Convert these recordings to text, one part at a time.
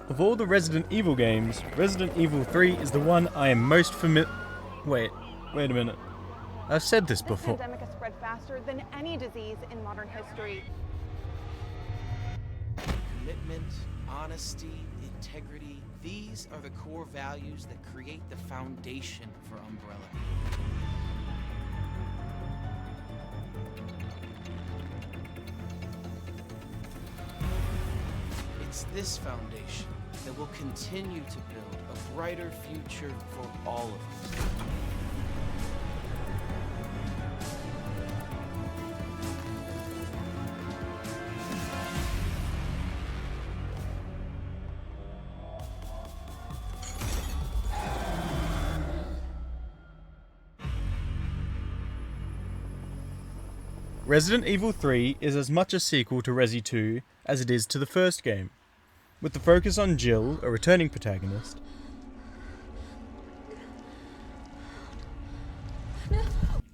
Of all the Resident Evil games, Resident Evil 3 is the one I am most familiar... Wait a minute. I've said this before. This pandemic has spread faster than any disease in modern history. Commitment, honesty, integrity, these are the core values that create the foundation for Umbrella. It's this foundation that will continue to build a brighter future for all of us. Resident Evil 3 is as much a sequel to Resi 2 as it is to the first game, with the focus on Jill, a returning protagonist,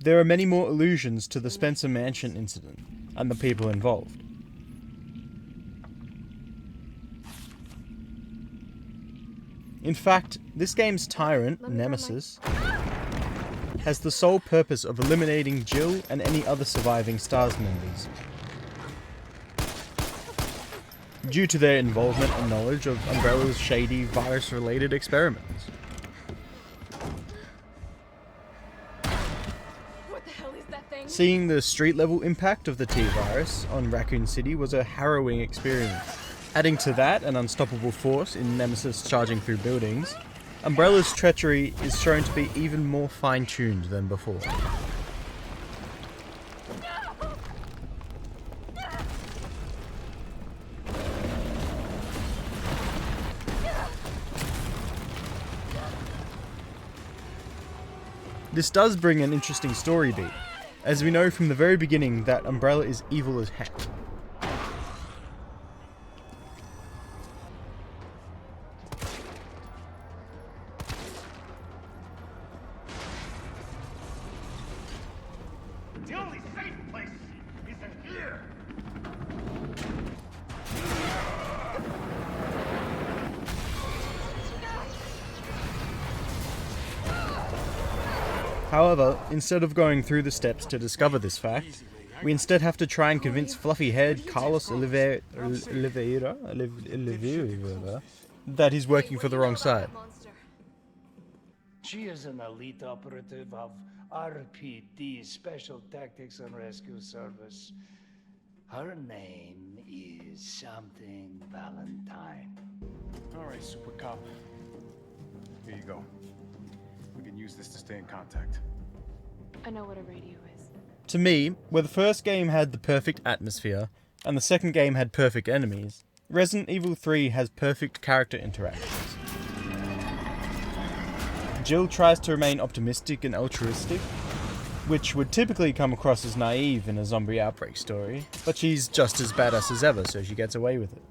there are many more allusions to the Spencer Mansion incident and the people involved. In fact, this game's tyrant, Nemesis, has the sole purpose of eliminating Jill and any other surviving STARS members, due to their involvement and knowledge of Umbrella's shady virus-related experiments. What the hell is that thing? Seeing the street-level impact of the T-Virus on Raccoon City was a harrowing experience. Adding to that an unstoppable force in Nemesis charging through buildings, Umbrella's treachery is shown to be even more fine-tuned than before. This does bring an interesting story beat, as we know from the very beginning that Umbrella is evil as heck. The only safe place is in here! However, instead of going through the steps to discover this fact, we instead have to try and convince fluffy-haired Carlos Oliveira that he's working for the wrong side. She is an elite operative of RPD, Special Tactics and Rescue Service. Her name is something Valentine. All right, Super Cop. Here you go. We can use this to stay in contact. I know what a radio is. To me, where the first game had the perfect atmosphere, and the second game had perfect enemies, Resident Evil 3 has perfect character interactions. Jill tries to remain optimistic and altruistic, which would typically come across as naive in a zombie outbreak story, but she's just as badass as ever, so she gets away with it.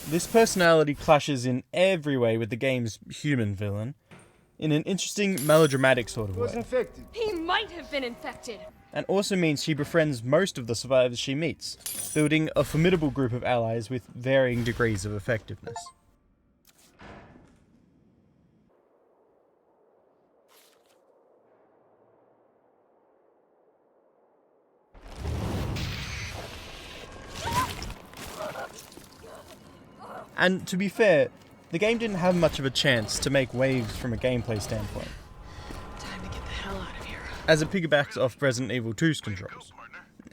This personality clashes in every way with the game's human villain, in an interesting, melodramatic sort of way, He might have been infected. and also means she befriends most of the survivors she meets, building a formidable group of allies with varying degrees of effectiveness. And to be fair, the game didn't have much of a chance to make waves from a gameplay standpoint, Time to get the hell out of here. as it piggybacks off Resident Evil 2's controls.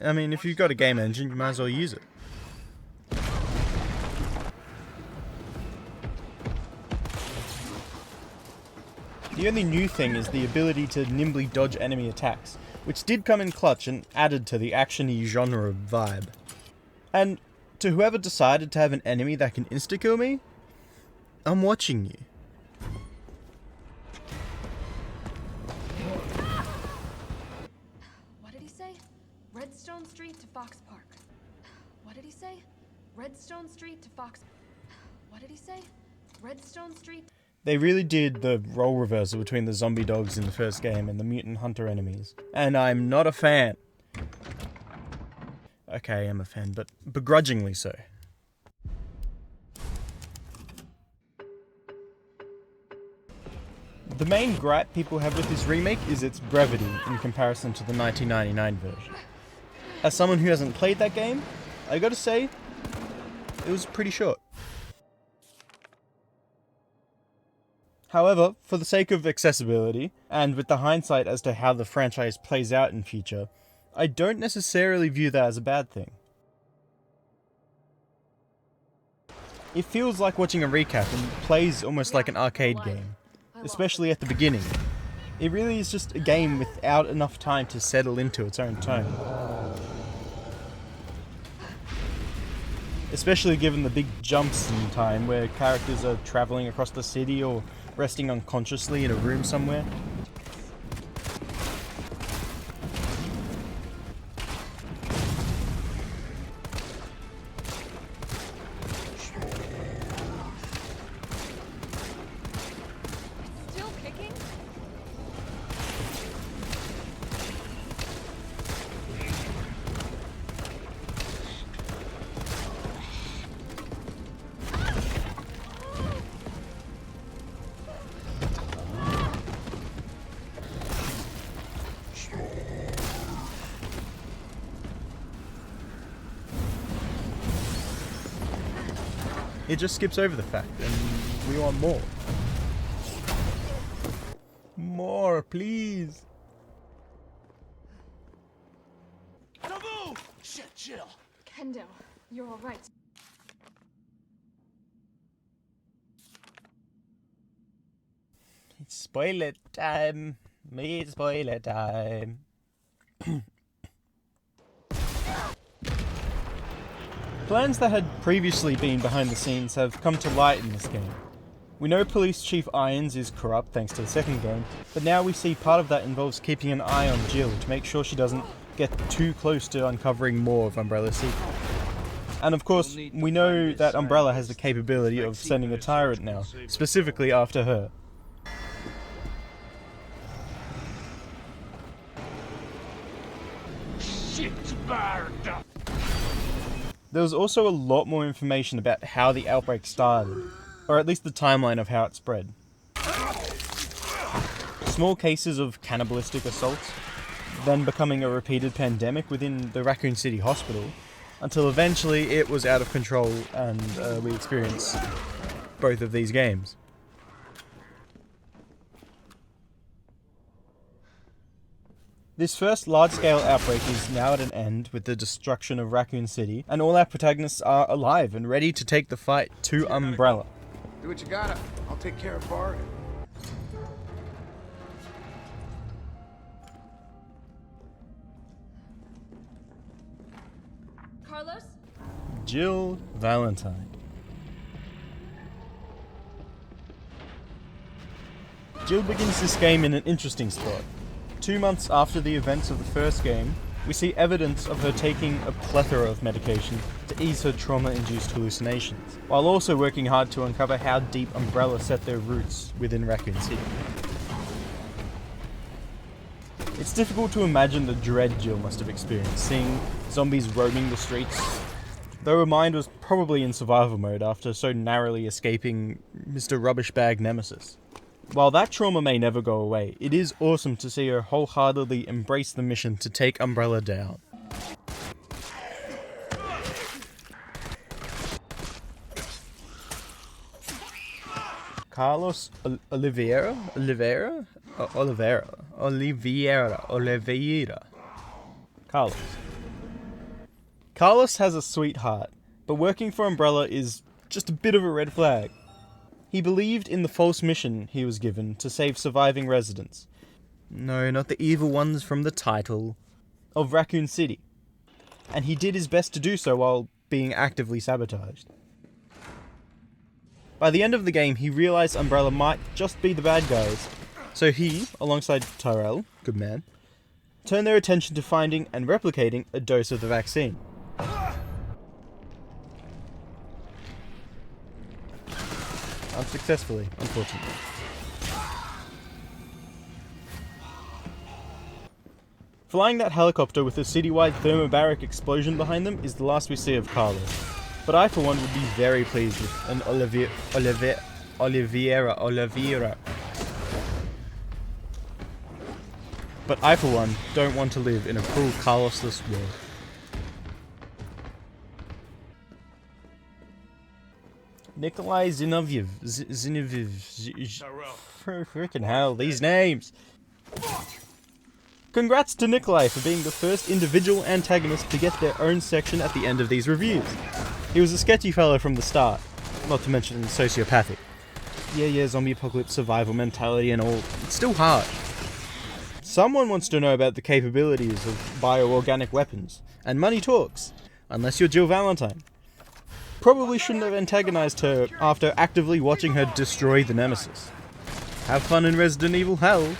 I mean, if you've got a game engine, you might as well use it. The only new thing is the ability to nimbly dodge enemy attacks, which did come in clutch and added to the action-y genre vibe. And to whoever decided to have an enemy that can insta-kill me, I'm watching you. What did he say? Redstone Street to Fox Park. What did he say? Redstone Street to Fox... What did he say? Redstone Street... They really did the role reversal between the zombie dogs in the first game and the mutant hunter enemies. And I'm not a fan. Okay, I am a fan, but begrudgingly so. The main gripe people have with this remake is its brevity in comparison to the 1999 version. As someone who hasn't played that game, I gotta say, it was pretty short. However, for the sake of accessibility, and with the hindsight as to how the franchise plays out in future, I don't necessarily view that as a bad thing. It feels like watching a recap and plays almost like an arcade game, especially at the beginning. It really is just a game without enough time to settle into its own tone. Especially given the big jumps in time where characters are travelling across the city or resting unconsciously in a room somewhere. Still kicking? It just skips over the fact, and we want more. More, please. Taboo! Shit, chill. Kendo, you're all right. It's spoiler time. Me spoiler time. Plans that had previously been behind the scenes have come to light in this game. We know Police Chief Irons is corrupt thanks to the second game, but now we see part of that involves keeping an eye on Jill to make sure she doesn't get too close to uncovering more of Umbrella's secret. And of course, we know that Umbrella has the capability of sending a tyrant now, specifically after her. There was also a lot more information about how the outbreak started, or at least the timeline of how it spread. Small cases of cannibalistic assaults, then becoming a repeated pandemic within the Raccoon City Hospital, until eventually it was out of control and we experienced both of these games. This first large-scale outbreak is now at an end with the destruction of Raccoon City, and all our protagonists are alive and ready to take the fight to Umbrella. Do what you gotta. I'll take care of Bart. Carlos? Jill Valentine. Jill begins this game in an interesting spot. 2 months after the events of the first game, we see evidence of her taking a plethora of medication to ease her trauma-induced hallucinations, while also working hard to uncover how deep Umbrella set their roots within Raccoon City. It's difficult to imagine the dread Jill must have experienced, seeing zombies roaming the streets, though her mind was probably in survival mode after so narrowly escaping Mr. Rubbishbag Nemesis. While that trauma may never go away, it is awesome to see her wholeheartedly embrace the mission to take Umbrella down. Carlos Oliveira? Carlos. Carlos has a sweet heart, but working for Umbrella is just a bit of a red flag. He believed in the false mission he was given to save surviving residents. No, not the evil ones from the title. Of Raccoon City. And he did his best to do so while being actively sabotaged. By the end of the game, he realized Umbrella might just be the bad guys. So he, alongside Tyrell, good man, turned their attention to finding and replicating a dose of the vaccine. Unsuccessfully, unfortunately. Flying that helicopter with a citywide thermobaric explosion behind them is the last we see of Carlos. But I, for one, would be very pleased with an Oliveira But I, for one, don't want to live in a cruel, Carlosless world. Nikolai Zinoviev. Frickin' hell, these names! Congrats to Nikolai for being the first individual antagonist to get their own section at the end of these reviews. He was a sketchy fellow from the start, not to mention sociopathic. Yeah, zombie apocalypse survival mentality and all, it's still hard. Someone wants to know about the capabilities of bioorganic weapons, and money talks, unless you're Jill Valentine. Probably shouldn't have antagonized her after actively watching her destroy the Nemesis. Have fun in Resident Evil Hell.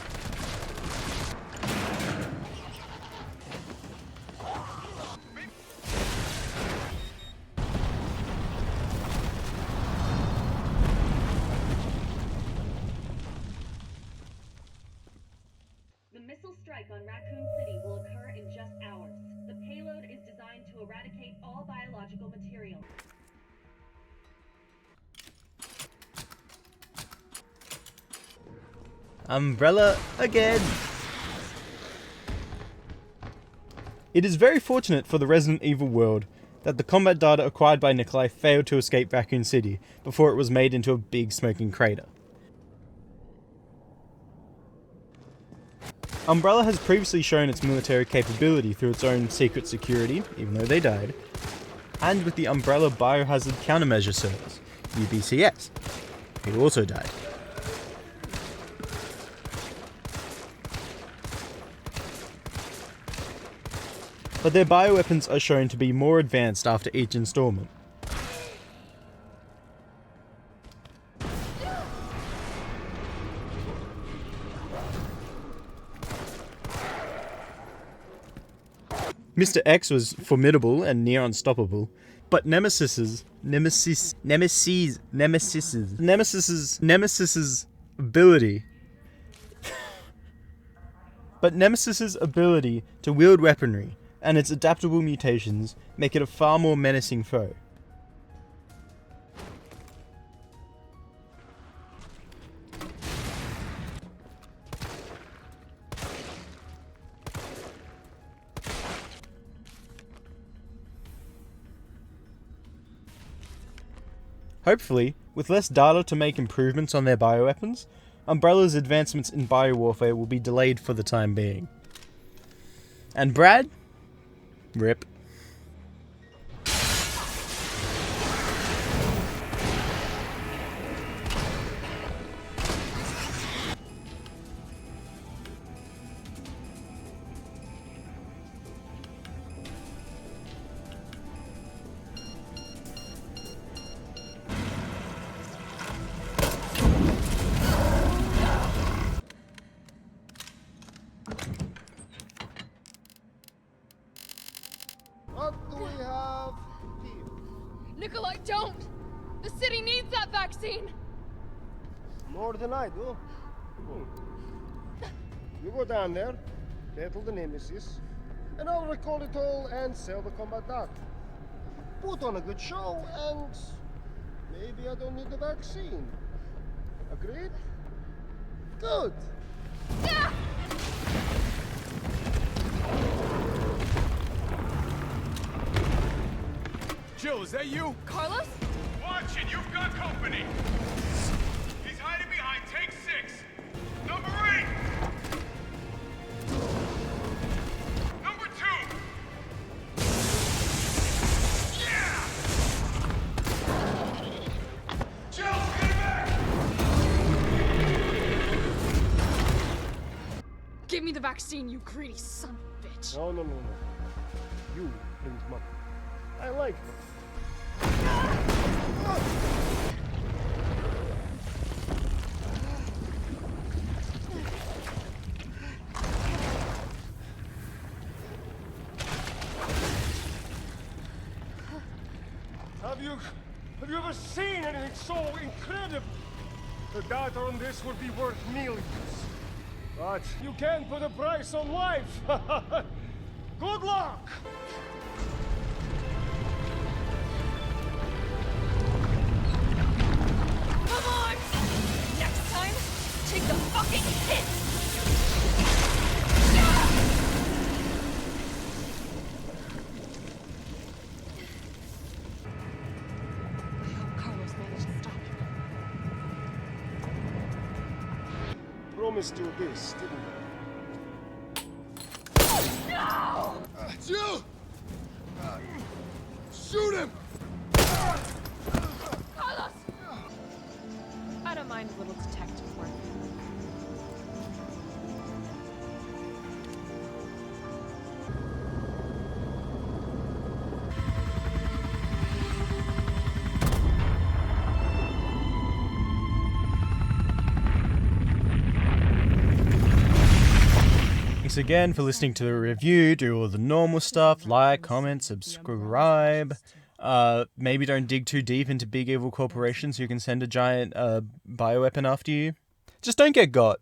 The missile strike on Raccoon City will occur in just hours. The payload is designed to eradicate all biological material. Umbrella again! It is very fortunate for the Resident Evil world that the combat data acquired by Nikolai failed to escape Raccoon City before it was made into a big smoking crater. Umbrella has previously shown its military capability through its own secret security, even though they died, and with the Umbrella Biohazard Countermeasure Service, UBCS, who also died. But their bioweapons are shown to be more advanced after each installment. Mr. X was formidable and near unstoppable, but Nemesis's ability to wield weaponry and its adaptable mutations make it a far more menacing foe. Hopefully, with less data to make improvements on their bioweapons, Umbrella's advancements in biowarfare will be delayed for the time being. And Brad? RIP. What do we have here? Nikolai, don't! The city needs that vaccine! More than I do. You go down there, battle the Nemesis, and I'll recall it all and sell the combat data. Put on a good show, and maybe I don't need the vaccine. Agreed? Good. Yeah! Jill, is that you? Carlos? Watch it, you've got company. He's hiding behind tank 6. Number 8. Number 2. Yeah! Jill, get back! Give me the vaccine, you greedy son of a bitch. No. You bring money. I like it. Have you ever seen anything so incredible? The data on this would be worth millions. But you can't put a price on life. Good luck! Come on! Next time, take the fucking hit! promised you this, didn't they? Jill! Shoot him! I don't mind a little detective work. Thanks again for listening to the review. Do all the normal stuff, like, comment, subscribe. Maybe don't dig too deep into big evil corporations who can send a giant bioweapon after you. Just don't get got.